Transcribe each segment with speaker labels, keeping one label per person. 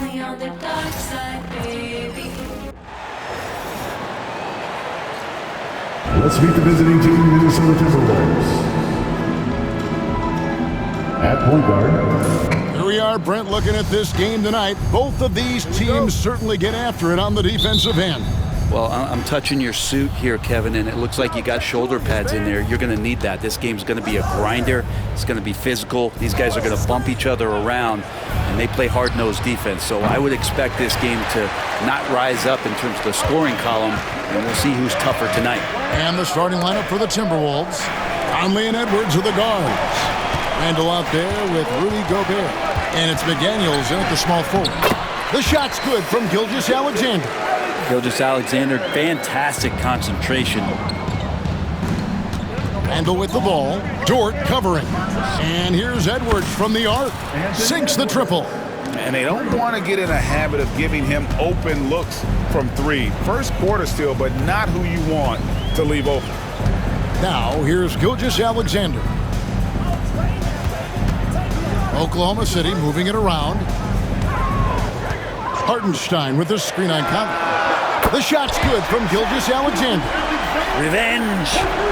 Speaker 1: only on the dark side, baby.
Speaker 2: Let's meet the visiting team, Minnesota Timberwolves. At point guard.
Speaker 3: Here we are, Brent, looking at this game tonight. Both of these teams certainly get after it on the defensive end.
Speaker 4: Well, I'm touching your suit here, Kevin, and it looks like you got shoulder pads in there. You're going to need that. This game's going to be a grinder. It's going to be physical. These guys are going to bump each other around, and they play hard-nosed defense. So I would expect this game to not rise up in terms of the scoring column, and we'll see who's tougher tonight.
Speaker 3: And the starting lineup for the Timberwolves. Conley and Edwards are the guards. Randall out there with Rudy Gobert. And it's McDaniels in at the small forward. The shot's good from Gilgeous-Alexander.
Speaker 4: Gilgeous-Alexander, fantastic concentration.
Speaker 3: Randall with the ball. Dort covering. And here's Edwards from the arc. Sinks the triple.
Speaker 5: And they don't want to get in a habit of giving him open looks from three. First quarter still, but not who you want to leave open.
Speaker 3: Now here's Gilgeous-Alexander. Oklahoma City moving it around. Hartenstein with the screen on Conley. The shot's good from Gilgeous-Alexander.
Speaker 4: Revenge.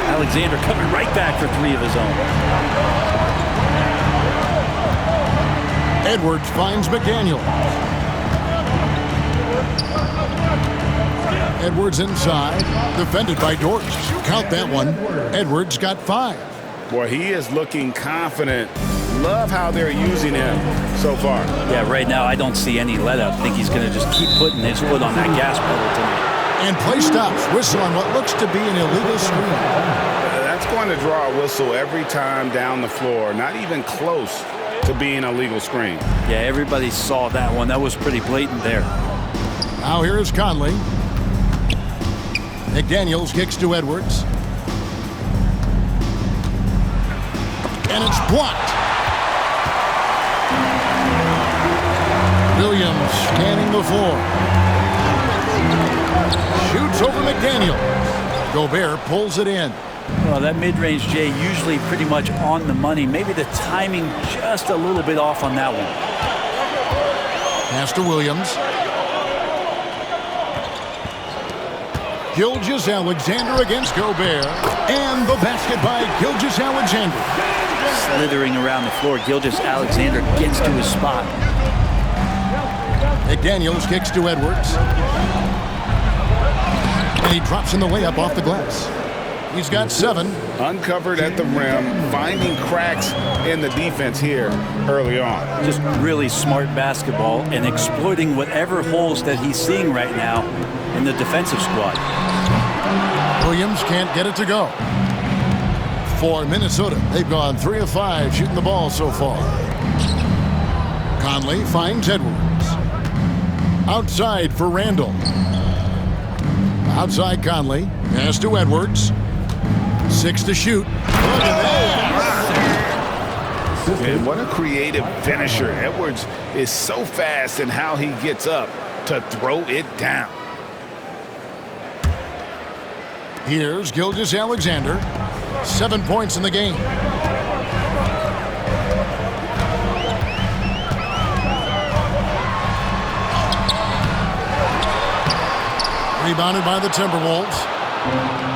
Speaker 4: Alexander coming right back for three of his own.
Speaker 3: Edwards finds McDaniels. Edwards inside. Defended by Dort. Count that one. Edwards got 5.
Speaker 5: Boy, he is looking confident. Love how they're using him so far.
Speaker 4: Yeah, right now I don't see any let up. I think he's going to just keep putting his foot on that gas pedal tonight.
Speaker 3: And play stops. Whistle on what looks to be an illegal screen.
Speaker 5: That's going to draw a whistle every time down the floor. Not even close to being a legal screen.
Speaker 4: Yeah, everybody saw that one. That was pretty blatant there.
Speaker 3: Now here is Conley. McDaniels kicks to Edwards. And it's blocked. Williams scanning the floor. Shoots over McDaniels. Gobert pulls it in.
Speaker 4: Well, that mid-range, Jay, usually pretty much on the money. Maybe the timing just a little bit off on that one.
Speaker 3: Pass to Williams. Gilgeous-Alexander against Gobert. And the basket by Gilgeous-Alexander.
Speaker 4: Slithering around the floor, Gilgeous-Alexander gets to his spot.
Speaker 3: McDaniels kicks to Edwards. And he drops in the layup off the glass. He's got 7.
Speaker 5: Uncovered at the rim, finding cracks in the defense here early on.
Speaker 4: Just really smart basketball and exploiting whatever holes that he's seeing right now in the defensive squad.
Speaker 3: Williams can't get it to go. For Minnesota, they've gone 3 of 5 shooting the ball so far. Conley finds Edwards. Outside for Randall. Outside Conley. Pass to Edwards. 6 to shoot. Look at that.
Speaker 5: And what a creative finisher. Edwards is so fast in how he gets up to throw it down.
Speaker 3: Here's Gilgeous-Alexander. 7 points in the game. Rebounded by the Timberwolves.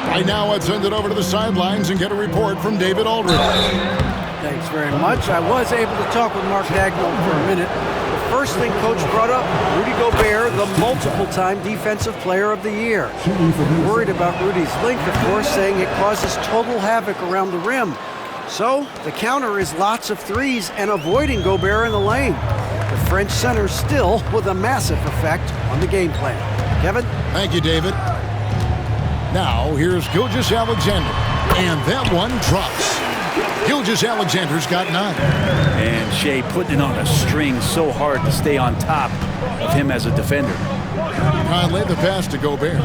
Speaker 3: Right now, let's send it over to the sidelines and get a report from David Aldridge.
Speaker 6: Thanks very much. I was able to talk with Mark Daigneault for a minute. The first thing Coach brought up, Rudy Gobert, the multiple-time Defensive Player of the Year. Worried about Rudy's length, of course, saying it causes total havoc around the rim. So the counter is lots of threes and avoiding Gobert in the lane. The French center still with a massive effect on the game plan. Kevin?
Speaker 3: Thank you, David. Now, here's Gilgeous-Alexander. And that one drops. Gilgeous-Alexander's got 9.
Speaker 4: And Shea putting it on a string so hard to stay on top of him as a defender.
Speaker 3: Conley the pass to Gobert.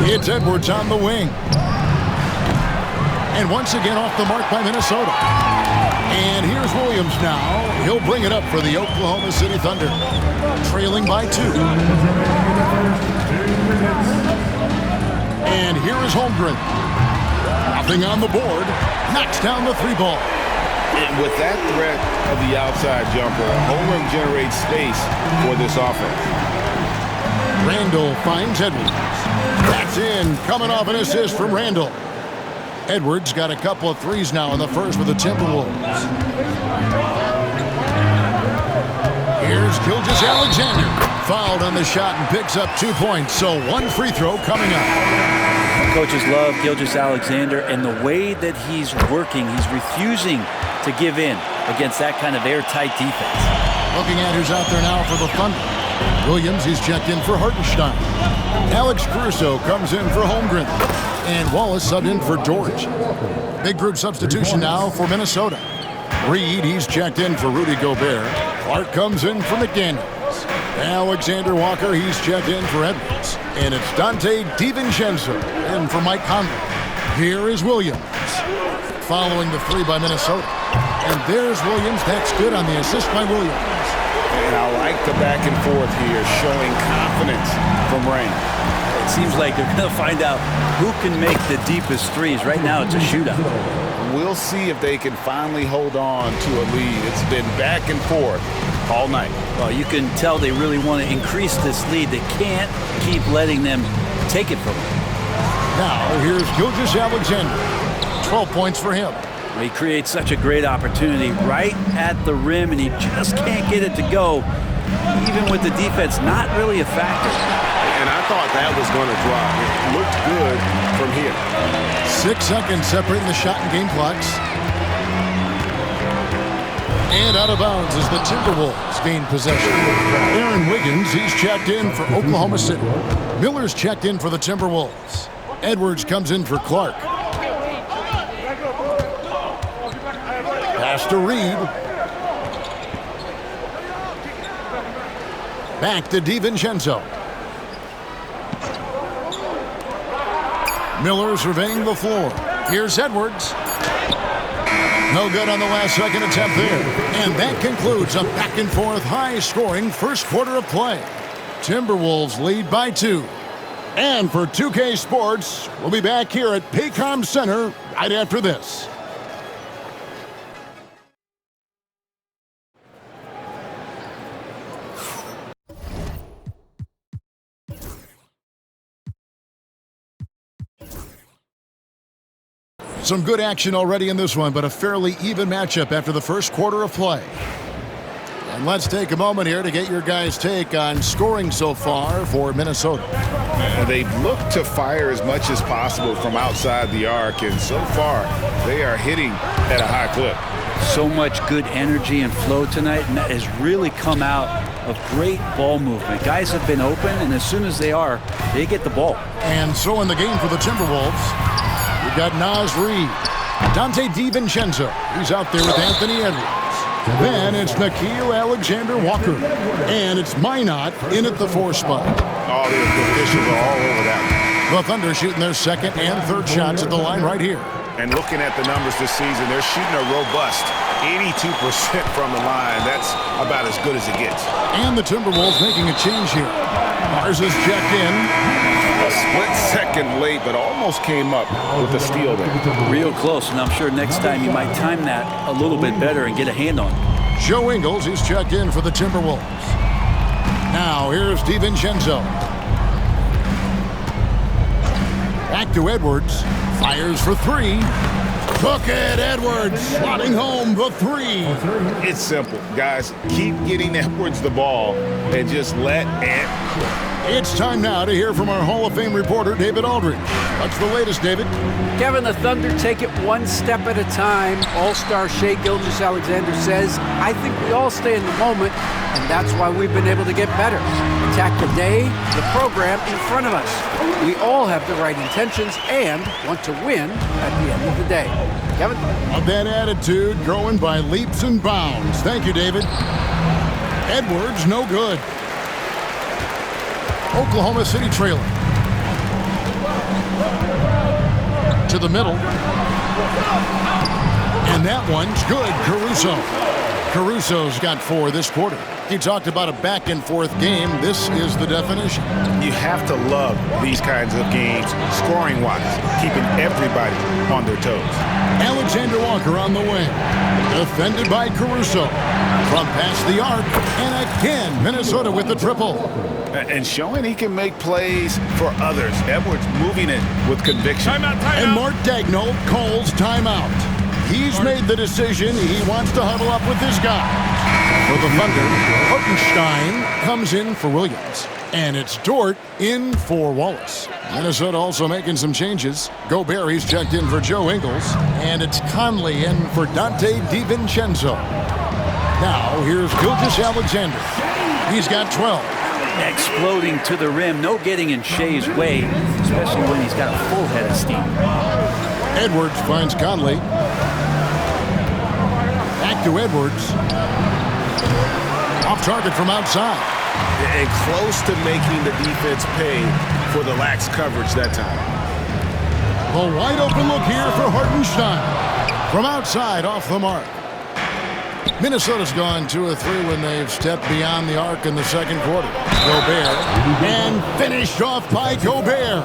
Speaker 3: It's Edwards on the wing. And once again off the mark by Minnesota. And here's Williams now. He'll bring it up for the Oklahoma City Thunder. Trailing by 2. And here is Holmgren. Nothing on the board. Knocks down the 3 ball.
Speaker 5: And with that threat of the outside jumper, Holmgren generates space for this offense.
Speaker 3: Randall finds Edwards. That's in, coming off an assist from Randall. Edwards got a couple of threes now in the first for the Timberwolves. Here's Gilgeous-Alexander. Fouled on the shot and picks up 2 points, so one free throw coming up.
Speaker 4: Coaches love Gilgeous-Alexander, and the way that he's working, he's refusing to give in against that kind of airtight defense.
Speaker 3: Looking at who's out there now for the Thunder. Williams, he's checked in for Hartenstein. Alex Caruso comes in for Holmgren. And Wallace subbed in for George. Big group substitution now for Minnesota. Reed, he's checked in for Rudy Gobert. Clark comes in for McDaniels. Alexander Walker, he's checked in for Edwards. And it's Dante DiVincenzo in for Mike Conley. Here is Williams, following the three by Minnesota. And there's Williams. That's good on the assist by Williams.
Speaker 5: And I like the back and forth here, showing confidence from Rain.
Speaker 4: It seems like they're going to find out who can make the deepest threes. Right now, it's a shootout.
Speaker 5: We'll see if they can finally hold on to a lead. It's been back and forth all night.
Speaker 4: Well, you can tell they really want to increase this lead. They can't keep letting them take it from them.
Speaker 3: Now, here's Gilgeous-Alexander. 12 points for him.
Speaker 4: He creates such a great opportunity right at the rim, and he just can't get it to go, even with the defense not really a factor.
Speaker 5: And I thought that was going to drop. It looked good from here.
Speaker 3: 6 seconds separating the shot and game clocks. And out of bounds as the Timberwolves gain possession. Aaron Wiggins, he's checked in for Oklahoma City. Miller's checked in for the Timberwolves. Edwards comes in for Clark. Pass to Reed. Back to DiVincenzo. Miller surveying the floor. Here's Edwards. No good on the last second attempt there. And that concludes a back and forth high-scoring first quarter of play. Timberwolves lead by 2. And for 2K Sports, we'll be back here at Paycom Center right after this. Some good action already in this one, but a fairly even matchup after the first quarter of play. And let's take a moment here to get your guys' take on scoring so far for Minnesota.
Speaker 5: They've looked to fire as much as possible from outside the arc, and so far they are hitting at a high clip.
Speaker 4: So much good energy and flow tonight, and that has really come out of great ball movement. Guys have been open, and as soon as they are, they get the ball.
Speaker 3: And so in the game for the Timberwolves, we've got Naz Reid, Dante DiVincenzo. He's out there with Anthony Edwards. Then it's Nickeil Alexander-Walker. And it's Minot in at the 4 spot.
Speaker 5: All the officials are all over that.
Speaker 3: The Thunder shooting their second and third shots at the line right here.
Speaker 5: And looking at the numbers this season, they're shooting a robust 82% from the line. That's about as good as it gets.
Speaker 3: And the Timberwolves making a change here. Mars is checked in.
Speaker 5: A split second late, but almost came up with a steal there.
Speaker 4: Real close, and I'm sure next time you might time that a little bit better and get a hand on it.
Speaker 3: Joe Ingles, he's checked in for the Timberwolves. Now here's DiVincenzo. Back to Edwards. Fires for 3. Look at Edwards slotting home the 3.
Speaker 5: It's simple, guys. Keep getting Edwards the ball and just let Ant cook.
Speaker 3: It's time now to hear from our Hall of Fame reporter, David Aldridge. What's the latest, David?
Speaker 6: Kevin, the Thunder take it one step at a time. All-star Shai Gilgeous-Alexander says, I think we all stay in the moment, and that's why we've been able to get better. Attack the day, the program in front of us. We all have the right intentions and want to win at the end of the day. Kevin?
Speaker 3: Of that attitude, growing by leaps and bounds. Thank you, David. Edwards, no good. Oklahoma City trailing. To the middle. And that one's good. Caruso. Caruso's got 4 this quarter. He talked about a back-and-forth game. This is the definition.
Speaker 5: You have to love these kinds of games, scoring-wise, keeping everybody on their toes.
Speaker 3: Alexander Walker on the wing. To Defended by Caruso. From past the arc. And again, Minnesota with the triple.
Speaker 5: And showing he can make plays for others. Edwards moving it with conviction.
Speaker 3: And Mark Daigneault calls timeout. He's made the decision. He wants to huddle up with this guy. For the Thunder, Hartenstein comes in for Williams. And it's Dort in for Wallace. Minnesota also making some changes. Gobert, he's checked in for Joe Ingles. And it's Conley in for Dante DiVincenzo. Now, here's Gilgeous-Alexander. He's got 12.
Speaker 4: Exploding to the rim. No getting in Shea's way, especially when he's got a full head of steam.
Speaker 3: Edwards finds Conley. Back to Edwards. Off target from outside.
Speaker 5: And close to making the defense pay for the lax coverage that time.
Speaker 3: A wide open look here for Hartenstein. From outside, off the mark. Minnesota's gone 2 of 3 when they've stepped beyond the arc in the second quarter. Gobert. And finished off by Gobert.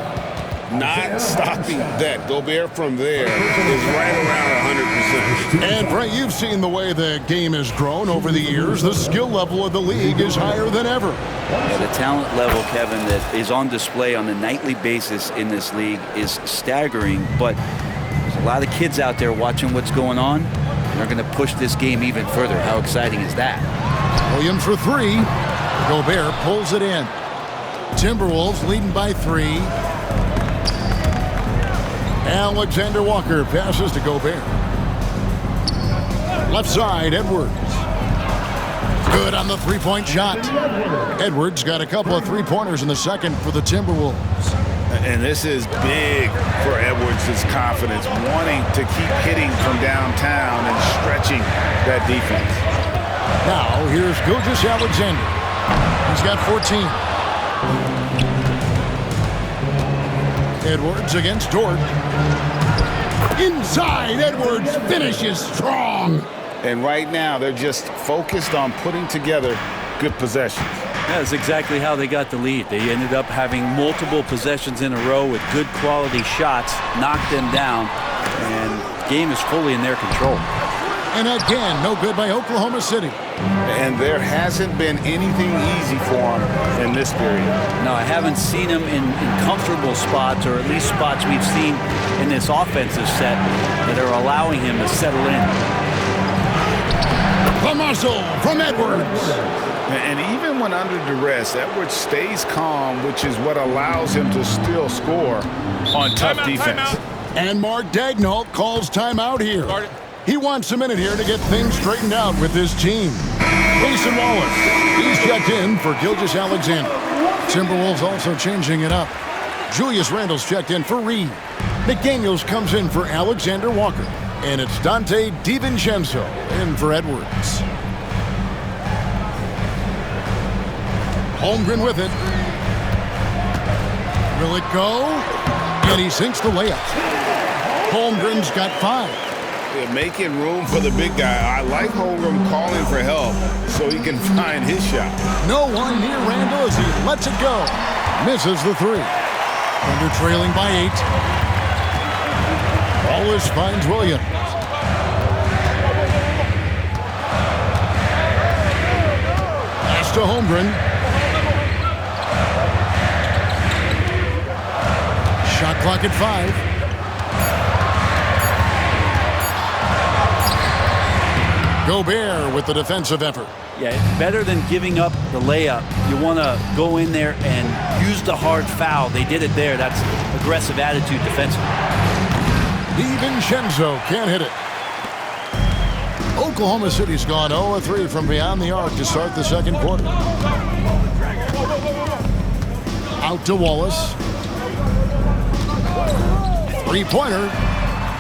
Speaker 5: Not stopping that. Gobert from there is right around 100%.
Speaker 3: And, Brett, you've seen the way the game has grown over the years. The skill level of the league is higher than ever.
Speaker 4: Yeah, the talent level, Kevin, that is on display on a nightly basis in this league is staggering. But there's a lot of kids out there watching what's going on. They're going to push this game even further. How exciting is that?
Speaker 3: Williams for 3. Gobert pulls it in. Timberwolves leading by 3. Alexander Walker passes to Gobert. Left side, Edwards. Good on the three-point shot. Edwards got a couple of three-pointers in the second for the Timberwolves.
Speaker 5: And this is big for Edwards' confidence, wanting to keep hitting from downtown and stretching that defense.
Speaker 3: Now, here's Gilgeous-Alexander. He's got 14. Edwards against Dort. Inside, Edwards finishes strong.
Speaker 5: And right now, they're just focused on putting together good possessions.
Speaker 4: That's exactly how they got the lead. They ended up having multiple possessions in a row with good quality shots, knocked them down, and the game is fully in their control.
Speaker 3: And again, no good by Oklahoma City.
Speaker 5: And there hasn't been anything easy for him in this period.
Speaker 4: No, I haven't seen him in comfortable spots, or at least spots we've seen in this offensive set that are allowing him to settle in.
Speaker 3: The muscle from Edwards.
Speaker 5: And even when under duress, Edwards stays calm, which is what allows him to still score on tough defense.
Speaker 3: And Mark Daigneault calls timeout here. He wants a minute here to get things straightened out with his team. Mason Wallace, he's checked in for Gilgeous-Alexander. Timberwolves also changing it up. Julius Randle's checked in for Reed. McDaniels comes in for Alexander Walker. And it's Dante DiVincenzo in for Edwards. Holmgren with it. Will it go? And he sinks the layup. Holmgren's got 5.
Speaker 5: They're making room for the big guy. I like Holmgren calling for help so he can find his shot.
Speaker 3: No one near Randle as he lets it go. Misses the 3. Thunder trailing by 8. Wallace finds Williams. Pass to Holmgren. Shot clock at 5. Gobert with the defensive effort.
Speaker 4: Yeah, better than giving up the layup. You want to go in there and use the hard foul. They did it there. That's aggressive attitude defensively.
Speaker 3: DiVincenzo can't hit it. Oklahoma City's gone 0-3 from beyond the arc to start the second quarter. Out to Wallace. Three-pointer.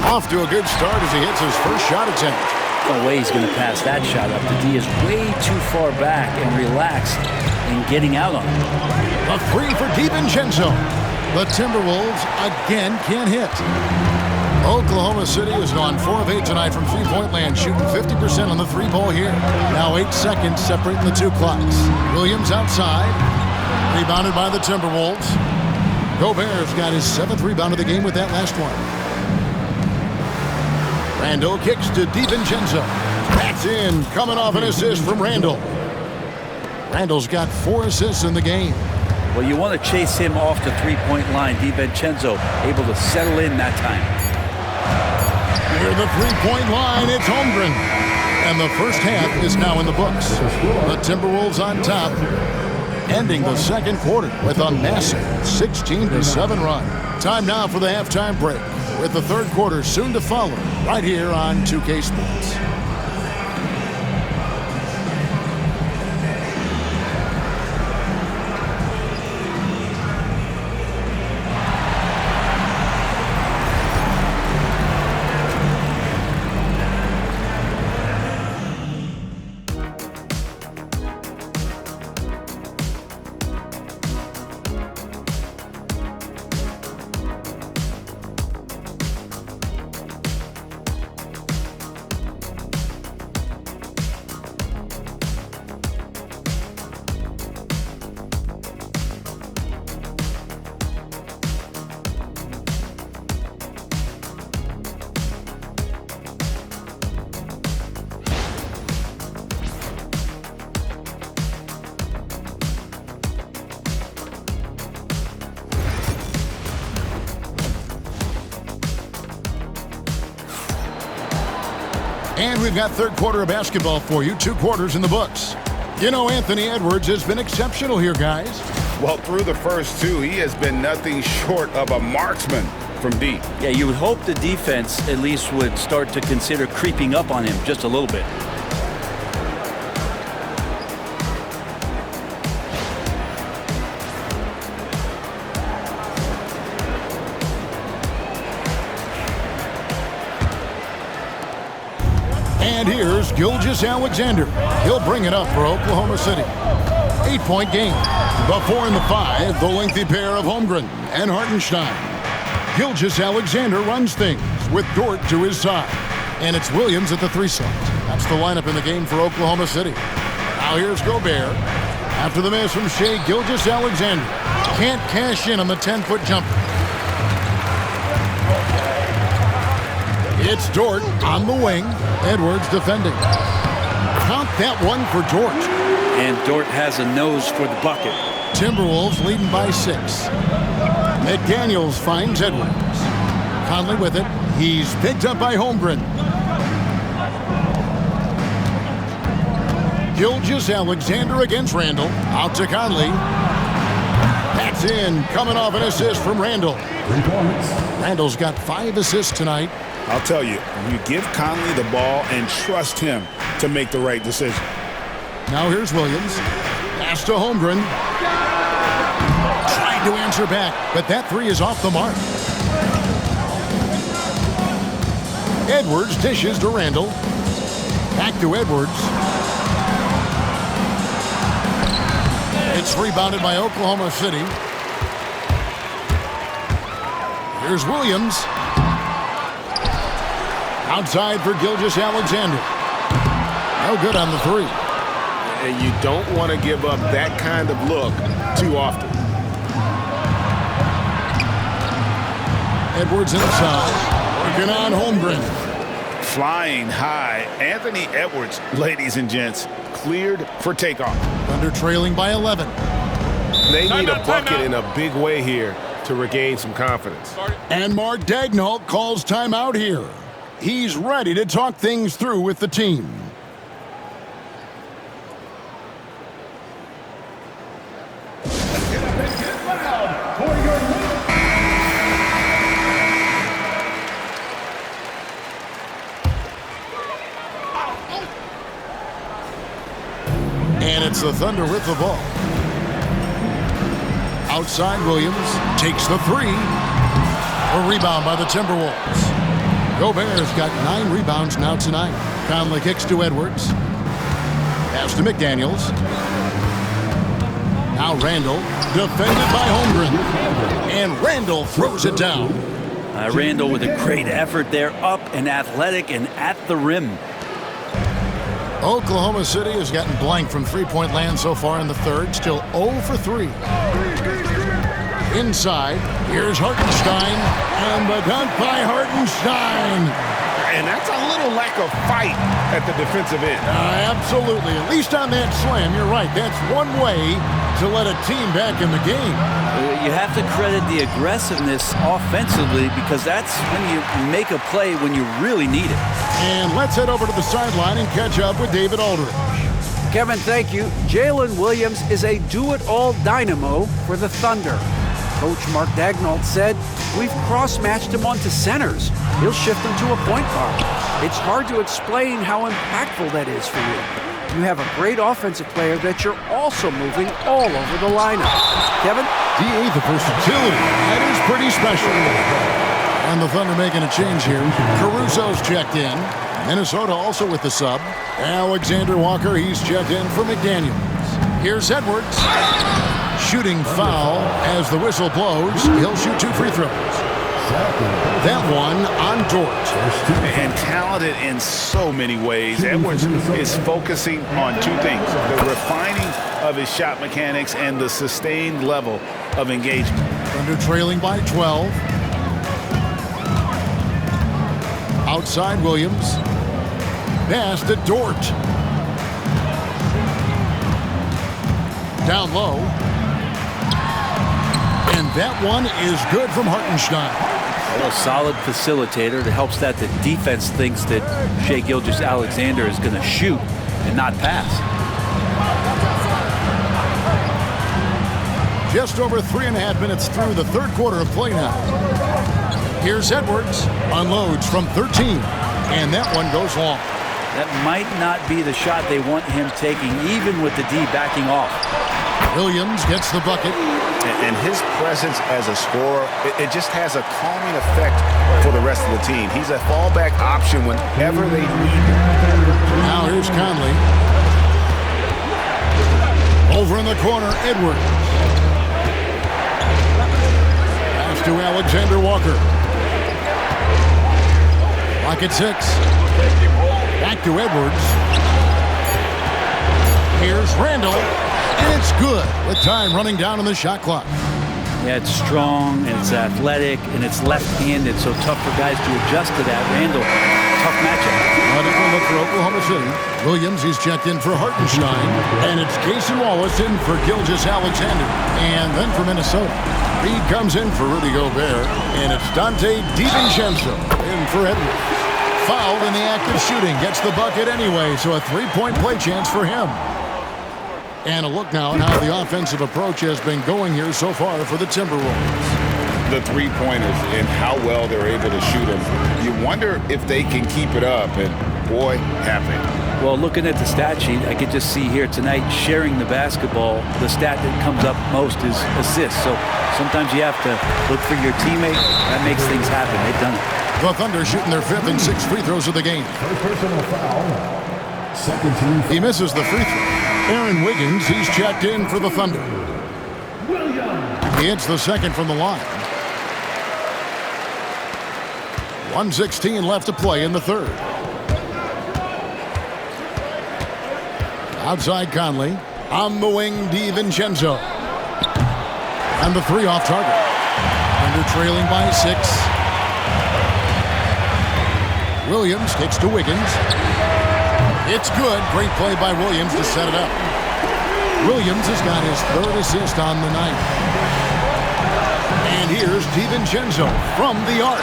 Speaker 3: Off to a good start as he hits his first shot attempt.
Speaker 4: No way he's going to pass that shot up. The D is way too far back and relaxed in getting out on it.
Speaker 3: A 3 for DiVincenzo. The Timberwolves again can't hit. Oklahoma City has gone 4 of 8 tonight from three-point land, shooting 50% on the 3-ball here. Now 8 seconds separating the 2 clocks. Williams outside. Rebounded by the Timberwolves. Gobert's got his 7th rebound of the game with that last one. Randle kicks to DiVincenzo. That's in, coming off an assist from Randall. Randall's got 4 assists in the game.
Speaker 4: Well, you want to chase him off the three-point line. DiVincenzo able to settle in that time.
Speaker 3: Near the three-point line, it's Holmgren. And the first half is now in the books. The Timberwolves on top, ending the second quarter with a massive 16-7 run. Time now for the halftime break, with the third quarter soon to follow, right here on 2K Sports. And we've got third quarter of basketball for you, 2 quarters in the books. You know, Anthony Edwards has been exceptional here, guys.
Speaker 5: Well, through the first 2, he has been nothing short of a marksman from deep.
Speaker 4: Yeah, you would hope the defense at least would start to consider creeping up on him just a little bit.
Speaker 3: And here's Gilgeous-Alexander. He'll bring it up for Oklahoma City. 8-point game. The 4 and the 5, the lengthy pair of Holmgren and Hartenstein. Gilgeous-Alexander runs things with Dort to his side. And it's Williams at the 3 slot. That's the lineup in the game for Oklahoma City. Now here's Gobert. After the miss from Shai Gilgeous-Alexander. Can't cash in on the 10-foot jumper. It's Dort on the wing. Edwards defending. Count that one for Dort.
Speaker 4: And Dort has a nose for the bucket.
Speaker 3: Timberwolves leading by 6. McDaniels finds Edwards. Conley with it. He's picked up by Holmgren. Gilgeous-Alexander against Randall. Out to Conley. That's in. Coming off an assist from Randall.
Speaker 2: 3 points.
Speaker 3: Randall's got 5 assists tonight.
Speaker 5: I'll tell you, you give Conley the ball and trust him to make the right decision.
Speaker 3: Now here's Williams. Pass to Holmgren. Trying to answer back, but that 3 is off the mark. Edwards dishes to Randall. Back to Edwards. It's rebounded by Oklahoma City. Here's Williams. Outside for Gilgeous-Alexander. No good on the 3.
Speaker 7: And you don't want to give up that kind of look too often.
Speaker 3: Edwards inside. Working on Holmgren.
Speaker 5: Flying high. Anthony Edwards, ladies and gents, cleared for takeoff.
Speaker 3: Thunder trailing by 11.
Speaker 7: They need a bucket in a big way here to regain some confidence.
Speaker 3: And Mark Daigneault calls timeout here. He's ready to talk things through with the team. And it's the Thunder with the ball. Outside, Williams takes the 3. A rebound by the Timberwolves. Gobert's got 9 rebounds now tonight. Conley kicks to Edwards. Pass to McDaniels. Now Randall, defended by Holmgren. And Randall throws it down.
Speaker 4: Randall with a great effort there, up and athletic and at the rim.
Speaker 3: Oklahoma City has gotten blank from three-point land so far in the third. Still 0 for 3. Inside, here's Hartenstein, and the dunk by Hartenstein.
Speaker 5: And that's a little lack of fight at the defensive end.
Speaker 3: Absolutely. At least on that slam, you're right. That's one way to let a team back in the game.
Speaker 4: You have to credit the aggressiveness offensively because that's when you make a play when you really need it.
Speaker 3: And let's head over to the sideline and catch up with David Aldridge.
Speaker 6: Kevin, thank you. Jalen Williams is a do-it-all dynamo for the Thunder. Coach Mark Daigneault said, "We've cross-matched him onto centers. He'll shift him to a point guard. It's hard to explain how impactful that is for you. You have a great offensive player that you're also moving all over the lineup." Kevin?
Speaker 3: D.A. the versatility. That is pretty special. And the Thunder making a change here. Caruso's checked in. Minnesota also with the sub. Alexander Walker, he's checked in for McDaniels. Here's Edwards. Shooting foul as the whistle blows. He'll shoot 2 free throws. That one on Dort.
Speaker 5: And talented in so many ways. Edwards is focusing on 2 things: the refining of his shot mechanics and the sustained level of engagement.
Speaker 3: Thunder trailing by 12. Outside Williams. Pass to Dort. Down low. And that one is good from Hartenstein.
Speaker 4: A solid facilitator that helps that the defense thinks that Shai Gilgeous-Alexander is going to shoot and not pass.
Speaker 3: Just over 3.5 minutes through the third quarter of play now. Here's Edwards. Unloads from 13. And that one goes long.
Speaker 4: That might not be the shot they want him taking, even with the D backing off.
Speaker 3: Williams gets the bucket.
Speaker 5: And his presence as a scorer, it just has a calming effect for the rest of the team. He's a fallback option whenever they need him.
Speaker 3: Now here's Conley. Over in the corner, Edwards. Pass to Alexander Walker. Lock at 6. Back to Edwards. Here's Randall. And it's good with time running down on the shot clock.
Speaker 4: Yeah, it's strong, and it's athletic, and it's left-handed, so tough for guys to adjust to that. Randall, tough matchup.
Speaker 3: A different look for Oklahoma City. Williams, he's checked in for Hartenstein. And it's Cason Wallace in for Gilgeous-Alexander. And then for Minnesota, Reed comes in for Rudy Gobert. And it's Dante DiVincenzo in for Edwards. Fouled in the act of shooting. Gets the bucket anyway, so a 3-point play chance for him. And a look now at how the offensive approach has been going here so far for the Timberwolves.
Speaker 5: The 3-pointers and how well they're able to shoot them. You wonder if they can keep it up, and boy, have they.
Speaker 4: Well, looking at the stat sheet, I could just see here tonight sharing the basketball. The stat that comes up most is assists. So sometimes you have to look for your teammate. That makes things happen. They've done it.
Speaker 3: The Thunder shooting their 5th and 6th free throws of the game.
Speaker 2: Personal foul. Second team.
Speaker 3: He misses the free throw. Aaron Wiggins, he's checked in for the Thunder. He hits the second from the line. 1:16 left to play in the third. Outside Conley. On the wing, DiVincenzo. And the 3 off target. Thunder trailing by 6. Williams kicks to Wiggins. It's good. Great play by Williams to set it up. Williams has got his 3rd assist on the night. And here's DiVincenzo from the arc.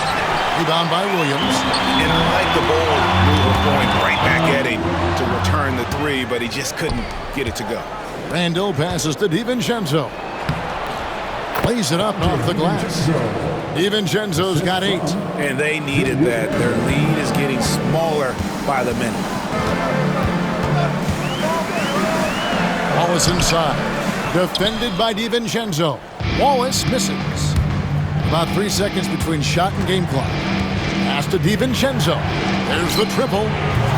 Speaker 3: Rebound by Williams.
Speaker 5: And I like the bold move of going right back at him to return the 3, but he just couldn't get it to go.
Speaker 3: Randall passes to DiVincenzo. Plays it up off the glass. DiVincenzo's got 8.
Speaker 5: And they needed that. Their lead is getting smaller by the minute.
Speaker 3: Wallace inside. Defended by DiVincenzo. Wallace misses. About 3 seconds between shot and game clock. Pass to DiVincenzo. There's the triple.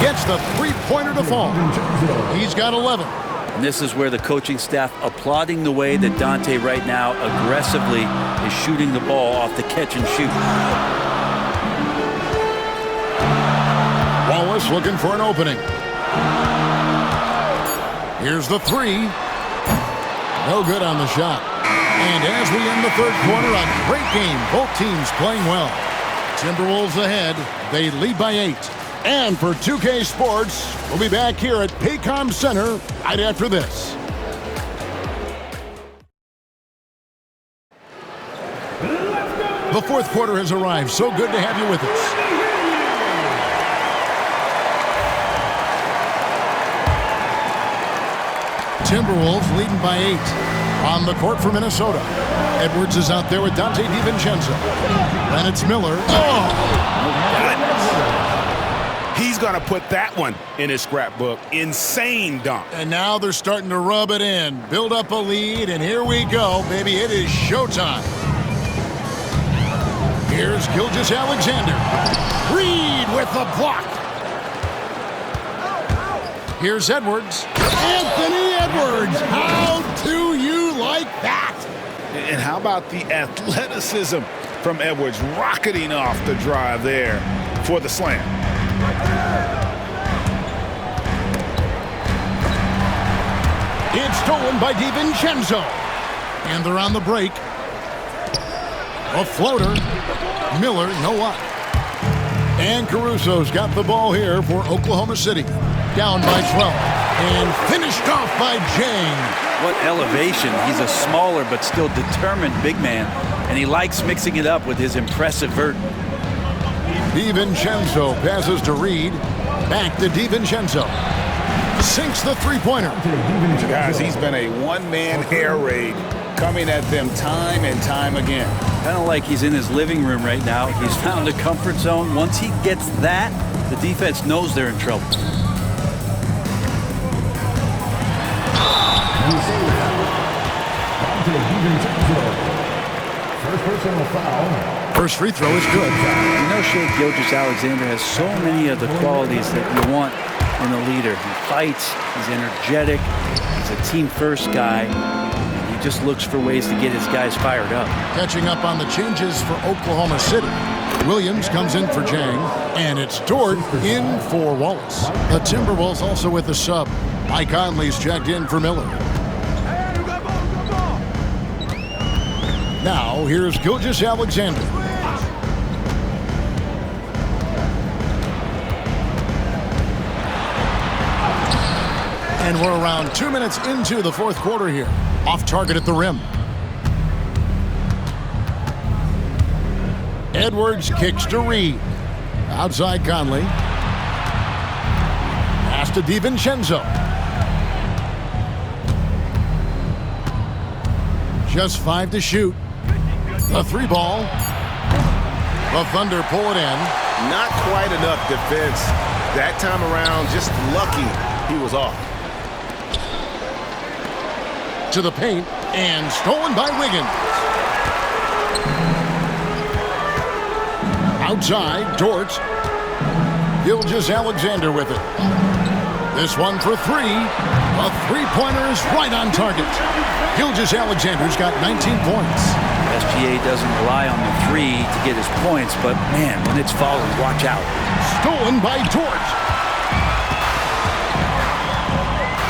Speaker 3: Gets the 3-pointer to fall. He's got 11.
Speaker 4: And this is where the coaching staff applauding the way that Dante right now aggressively is shooting the ball off the catch and shoot.
Speaker 3: Wallace looking for an opening. Here's the 3. No good on the shot. And as we end the third quarter, a great game. Both teams playing well. Timberwolves ahead. They lead by 8. And for 2K Sports, we'll be back here at Paycom Center right after this. The fourth quarter has arrived. So good to have you with us. Timberwolves leading by 8. On the court for Minnesota. Edwards is out there with Dante DiVincenzo. Then it's Miller.
Speaker 7: He's going to put that one in his scrapbook. Insane dunk.
Speaker 3: And now they're starting to rub it in. Build up a lead, and here we go, baby. It is showtime. Here's Gilgeous-Alexander. Reed with the block. Here's Edwards. Anthony Edwards. How do you like that?
Speaker 5: And how about the athleticism from Edwards rocketing off the drive there for the slam?
Speaker 3: It's stolen by DiVincenzo. And they're on the break. A floater. Miller, no up. And Caruso's got the ball here for Oklahoma City. Down by 12. And finished off by Jang.
Speaker 4: What elevation. He's a smaller but still determined big man. And he likes mixing it up with his impressive vert.
Speaker 3: DiVincenzo passes to Reed. Back to DiVincenzo. Sinks the three-pointer.
Speaker 5: Guys, he's been a one-man air raid coming at them time and time again.
Speaker 4: Kind of like he's in his living room right now. He's found a comfort zone. Once he gets that, the defense knows they're in trouble.
Speaker 2: First personal foul.
Speaker 3: First free throw is good.
Speaker 4: You know, Shai Gilgeous-Alexander has so many of the qualities that you want in a leader. He fights, he's energetic, he's a team-first guy. He just looks for ways to get his guys fired up.
Speaker 3: Catching up on the changes for Oklahoma City. Williams comes in for Jang, and it's Dort in for Wallace. The Timberwolves also with a sub. Mike Conley's checked in for Miller. Now, here's Gilgeous-Alexander. And we're around 2 minutes into the fourth quarter here. Off target at the rim. Edwards kicks to Reed. Outside Conley. Pass to DiVincenzo. Just 5 to shoot. The three ball. The Thunder pull it in.
Speaker 7: Not quite enough defense. That time around, just lucky he was off.
Speaker 3: To the paint, and stolen by Wiggins. Outside, Dort. Gilgeous-Alexander with it. This one for 3. A three-pointer is right on target. Gilgeous-Alexander's got 19 points.
Speaker 4: SGA doesn't rely on the 3 to get his points, but man, when it's falling, watch out.
Speaker 3: Stolen by Dort.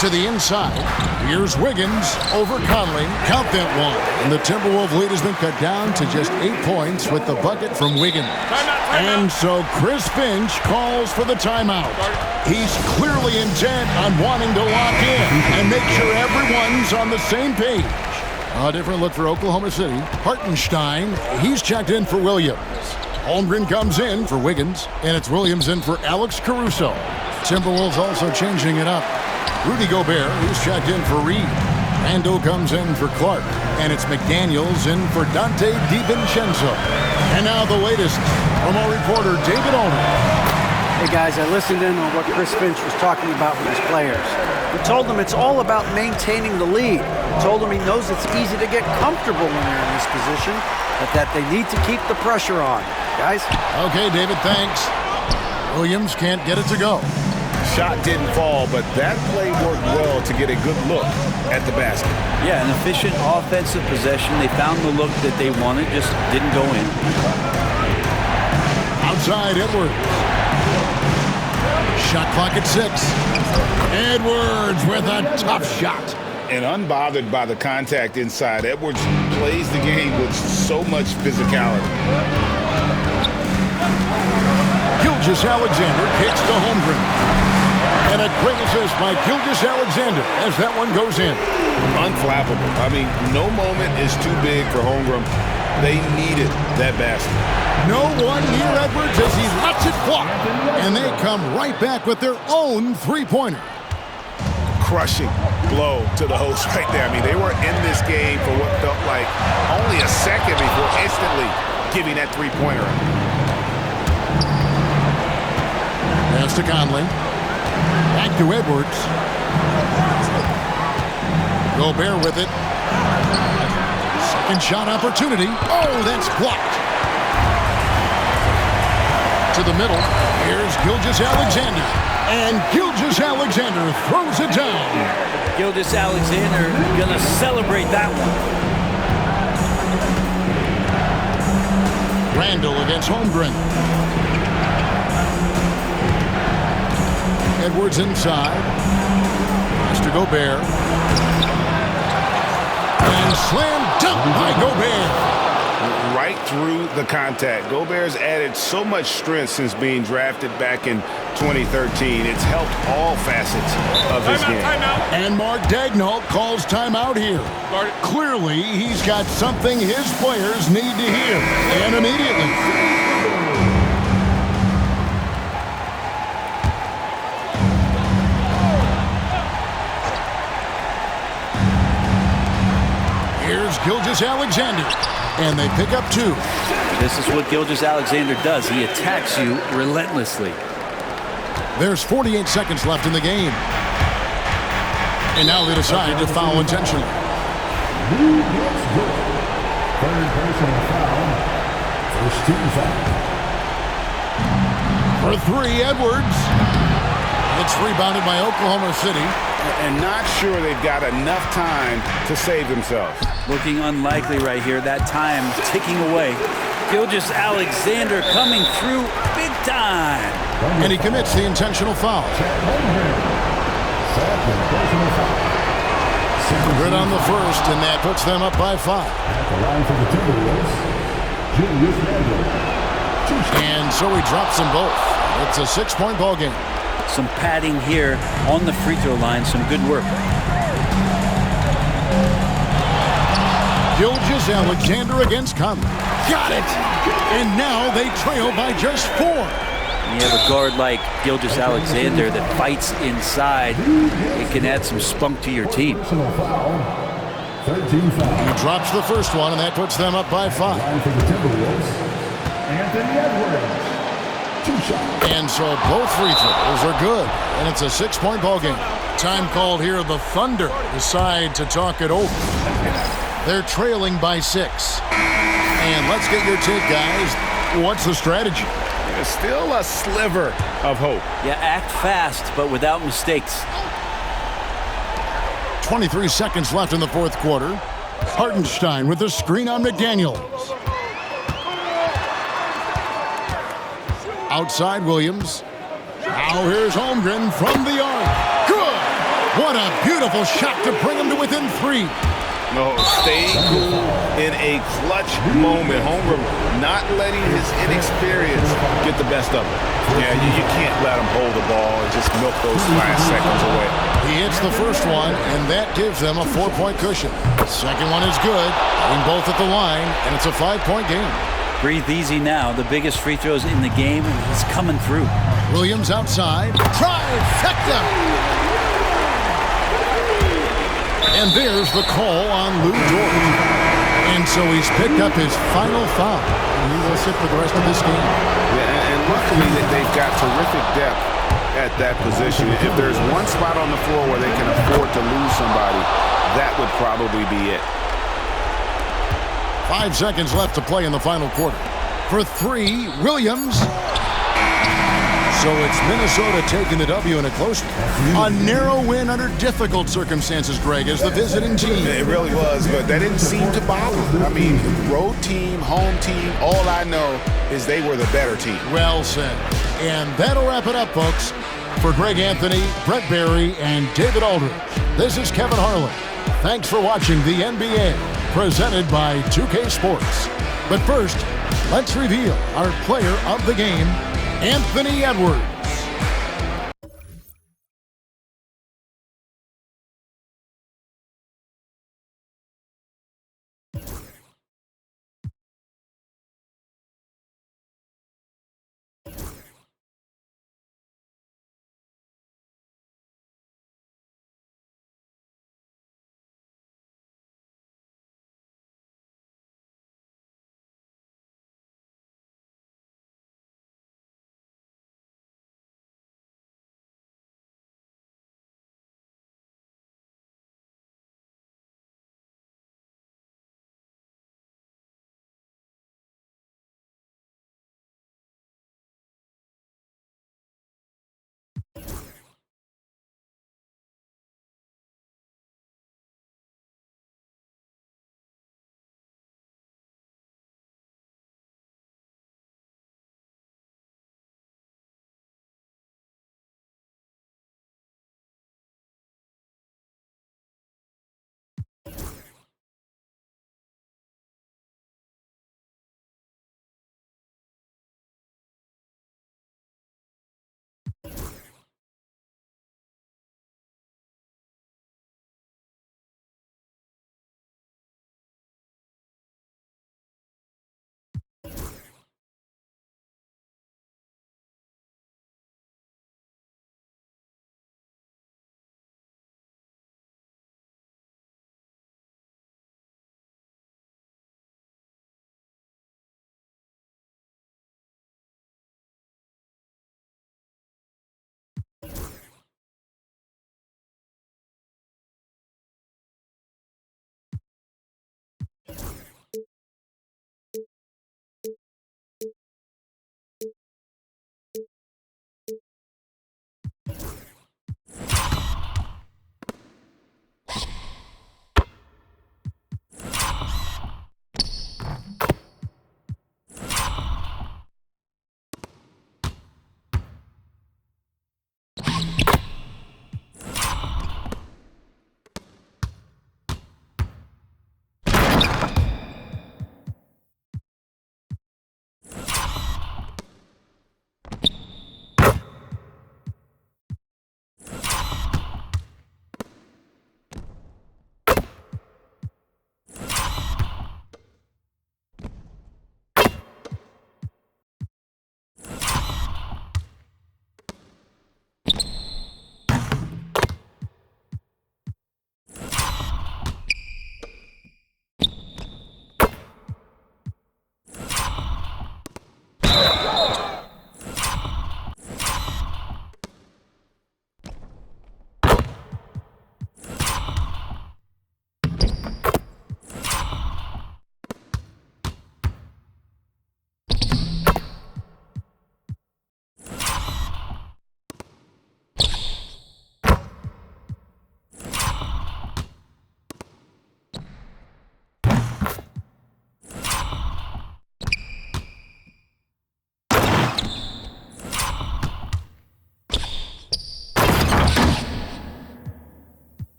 Speaker 3: To the inside. Here's Wiggins over Conley. Count that one. And the Timberwolves lead has been cut down to just 8 points with the bucket from Wiggins. And so Chris Finch calls for the timeout. He's clearly intent on wanting to lock in and make sure everyone's on the same page. A different look for Oklahoma City. Hartenstein, he's checked in for Williams. Holmgren comes in for Wiggins, and it's Williams in for Alex Caruso. Timberwolves also changing it up. Rudy Gobert, he's checked in for Reed. Randall comes in for Clark, and it's McDaniels in for Dante DiVincenzo. And now the latest from our reporter, David Olney.
Speaker 6: Hey guys, I listened in on what Chris Finch was talking about with his players. He told them it's all about maintaining the lead. He told them he knows it's easy to get comfortable when they're in this position, but that they need to keep the pressure on. Guys?
Speaker 3: Okay, David, thanks. Williams can't get it to go.
Speaker 5: Shot didn't fall, but that play worked well to get a good look at the basket.
Speaker 4: Yeah, an efficient offensive possession. They found the look that they wanted, just didn't go in.
Speaker 3: Outside, Edwards. Shot clock at 6. Edwards with a tough shot.
Speaker 5: And unbothered by the contact inside, Edwards plays the game with so much physicality.
Speaker 3: Gilgeous-Alexander kicks to Holmgren. And a great assist by Gilgeous-Alexander as that one goes in.
Speaker 7: Unflappable. I mean, no moment is too big for Holmgren. They needed that basket.
Speaker 3: No one near Edwards as he lets it fly. And they come right back with their own three-pointer.
Speaker 7: Crushing blow to the host right there. I mean, they were in this game for what felt like only a second before instantly giving that three-pointer.
Speaker 3: Pass to Conley. Back to Edwards. Gobert with it. Second shot opportunity. Oh, that's blocked. To the middle. Here's Gilgeous-Alexander. And Gilgeous-Alexander throws it down.
Speaker 4: Gilgeous-Alexander gonna celebrate that one.
Speaker 3: Randall against Holmgren. Edwards inside. Pass to Gobert. And slam dunk by Gobert.
Speaker 7: Right through the contact. Gobert's added so much strength since being drafted back in 2013. It's helped all facets of his game.
Speaker 3: And Mark Daigneault calls timeout here. Clearly, he's got something his players need to hear. And immediately. Here's Gilgeous-Alexander. And they pick up two.
Speaker 4: This is what Gilgeous-Alexander does. He attacks you relentlessly.
Speaker 3: There's 48 seconds left in the game. And now they decide to foul intentionally.
Speaker 2: Third personal foul. First team foul.
Speaker 3: For three, Edwards. It's rebounded by Oklahoma City.
Speaker 7: And not sure they've got enough time to save themselves.
Speaker 4: Looking unlikely right here. That time ticking away. Gilgeous-Alexander coming through big time.
Speaker 3: And he commits the intentional foul. Good on the first, and that puts them up by 5.
Speaker 2: At the line for the Timberwolves, Julius Randle.
Speaker 3: And so he drops them both. It's a 6-point ball game.
Speaker 4: Some padding here on the free throw line. Some good work.
Speaker 3: Gilgeous-Alexander against Conley. Got it! And now they trail by just 4.
Speaker 4: You have a guard like Gilgeous-Alexander that fights inside. It can add some spunk to your team.
Speaker 2: Personal foul. 13 foul.
Speaker 3: He drops the first one, and that puts them up by 5.
Speaker 2: Line for the Timberwolves, Anthony Edwards. 2 shots.
Speaker 3: And so both free throws are good, and it's a 6-point ball game. Time called here. The Thunder decide to talk it over. They're trailing by 6. And let's get your take, guys. What's the strategy?
Speaker 7: There's still a sliver of hope.
Speaker 4: Yeah, act fast, but without mistakes.
Speaker 3: 23 seconds left in the fourth quarter. Hartenstein with the screen on McDaniels. Outside Williams. Now here's Holmgren from the arc. Good! What a beautiful shot to bring him to within 3.
Speaker 7: No, staying cool in a clutch moment. Holmgren not letting his inexperience get the best of him. Yeah, you can't let him hold the ball and just milk those last seconds away.
Speaker 3: He hits the first one, and that gives them a 4-point cushion. Second one is good, hitting both at the line, and it's a 5-point game.
Speaker 4: Breathe easy now. The biggest free throws in the game. He's coming through.
Speaker 3: Williams outside. Trifecta! And there's the call on Lou Dort. And so he's picked up his final foul. And he will sit for the rest of this game.
Speaker 7: Yeah, and luckily they've got terrific depth at that position. If there's one spot on the floor where they can afford to lose somebody, that would probably be it.
Speaker 3: 5 seconds left to play in the final quarter. For 3, Williams. So it's Minnesota taking the W in a close one. A narrow win under difficult circumstances, Greg, as the visiting team.
Speaker 7: It really was, but that didn't seem to bother them. I mean, road team, home team, all I know is they were the better team.
Speaker 3: Well said. And that'll wrap it up, folks. For Greg Anthony, Brett Barry, and David Aldridge, this is Kevin Harlan. Thanks for watching the NBA, presented by 2K Sports. But first, let's reveal our player of the game Anthony Edwards.